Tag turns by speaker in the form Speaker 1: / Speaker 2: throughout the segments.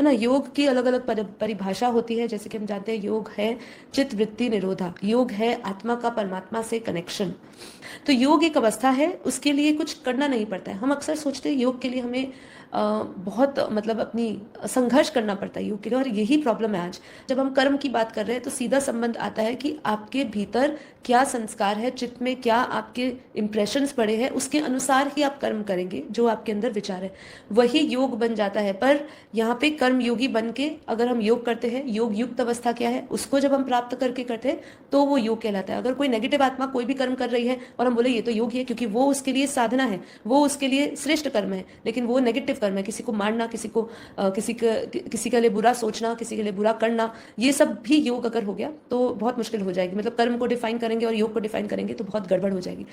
Speaker 1: है ना। योग की अलग अलग परिभाषा होती है। जैसे कि हम जानते हैं योग है चित्त वृत्ति निरोधा, योग है आत्मा का परमात्मा से कनेक्शन। तो योग एक अवस्था है, उसके लिए कुछ करना नहीं पड़ता है। हम अक्सर सोचते हैं योग के लिए हमें बहुत मतलब अपनी संघर्ष करना पड़ता है योग के लिए, और यही प्रॉब्लम है आज। जब हम कर्म की बात कर रहे हैं तो सीधा संबंध आता है कि आपके भीतर क्या संस्कार है, चित्त में क्या आपके इंप्रेशंस पड़े हैं, उसके अनुसार ही आप कर्म करेंगे। जो आपके अंदर विचार है वही योग बन जाता है। पर यहाँ पे कर्म योगी बन के अगर हम योग करते हैं, योग युक्त अवस्था क्या है उसको जब हम प्राप्त करके करते हैं तो वो योग कहलाता है। अगर कोई नेगेटिव आत्मा कोई भी कर्म कर रही है और हम बोले ये तो योग है, क्योंकि वो उसके लिए साधना है, वो उसके लिए श्रेष्ठ कर्म है, लेकिन वो नेगेटिव कर्म है, किसी को मारना, किसी के लिए बुरा सोचना, किसी के लिए बुरा करना, ये सब भी योग अगर हो गया तो बहुत मुश्किल हो जाएगी। मतलब कर्म को डिफाइन करेंगे और योग को डिफाइन करेंगे तो बहुत गड़बड़ हो जाएगी।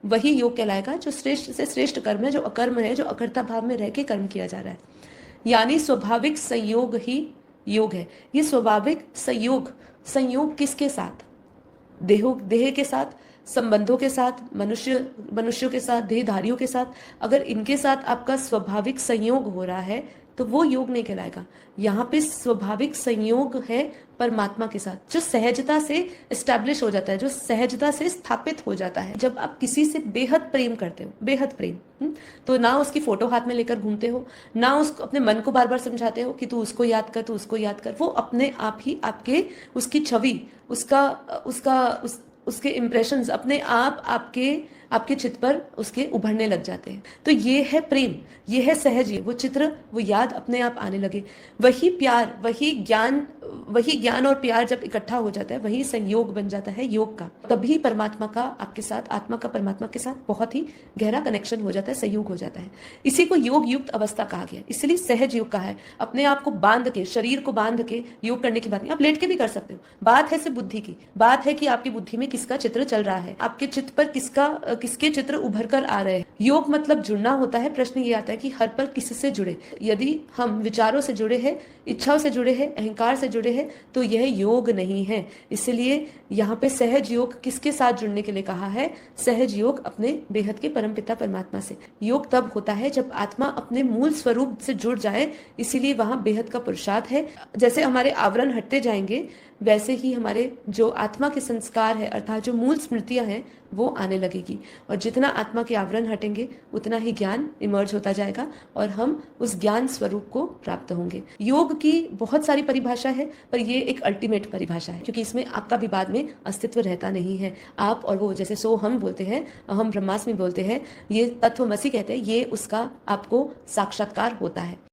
Speaker 1: वही योग कहलाएगा जो श्रेष्ठ से श्रेष्ठ कर्म है, जो अकर्म है, जो अकर्ता भाव में रह के कर्म किया जा रहा है। यानी स्वाभाविक संयोग ही योग है। ये स्वाभाविक संयोग, संयोग किसके साथ? देह के साथ, संबंधों के साथ, मनुष्यों के साथ, देहधारियों के साथ। अगर इनके साथ आपका स्वाभाविक संयोग हो रहा है तो वो योग नहीं कहलाएगा। यहाँ पे स्वाभाविक संयोग है परमात्मा के साथ, जो सहजता से एस्टैब्लिश हो जाता है, जो सहजता से स्थापित हो जाता है। जब आप किसी से बेहद प्रेम करते हो, बेहद प्रेम, तो ना उसकी फोटो हाथ में लेकर घूमते हो, ना उसको अपने मन को बार बार समझाते हो कि तू उसको याद कर, तू उसको याद कर। वो अपने आप ही आपके उसकी छवि, उसका उसका उस उसके इंप्रेशंस अपने आप आपके चित्त पर उसके उभरने लग जाते हैं। तो ये है प्रेम, ये है सहज, वो चित्र, वो याद अपने आप आने लगे। वही प्यार, वही ज्ञान और प्यार जब इकट्ठा हो जाता है वही संयोग बन जाता है योग का। तभी परमात्मा का आपके साथ, आत्मा का परमात्मा के साथ बहुत ही गहरा कनेक्शन हो जाता है, संयोग हो जाता है। इसी को योग युक्त अवस्था कहा गया, इसलिए सहज योग कहा है। अपने आप को बांध के, शरीर को बांध के योग करने की बात नहीं, आप लेट के भी कर सकते हो। बात है सिर्फ बुद्धि की, बात है कि आपकी बुद्धि में किसका चित्र चल रहा है, आपके चित्त पर किसके चित्र उभर कर आ रहे हैं। योग मतलब जुड़ना होता है। प्रश्न ये आता है कि हर पल किससे जुड़े। यदि हम विचारों से जुड़े हैं, इच्छाओं से जुड़े हैं, अहंकार से जुड़े हैं, तो यह योग नहीं है। इसलिए यहाँ पे सहज योग किसके साथ जुड़ने के लिए कहा है? सहज योग अपने बेहद के परमपिता परमात्मा से। योग तब होता है जब आत्मा अपने मूल स्वरूप से जुड़ जाए, इसीलिए वहां बेहद का पुरुषार्थ है। जैसे हमारे आवरण हटते जाएंगे वैसे ही हमारे जो आत्मा के संस्कार है, अर्थात जो मूल स्मृतियां हैं, वो आने लगेगी। और जितना आत्मा के आवरण हटेंगे उतना ही ज्ञान इमर्ज होता जाएगा और हम उस ज्ञान स्वरूप को प्राप्त होंगे। योग की बहुत सारी परिभाषा है, पर ये एक अल्टीमेट परिभाषा है, क्योंकि इसमें आपका भी बाद में अस्तित्व रहता नहीं है। आप और वो, जैसे सो हम बोलते हैं, हम ब्रह्मास्मि बोलते हैं, ये तत्वमसि कहते हैं, ये उसका आपको साक्षात्कार होता है।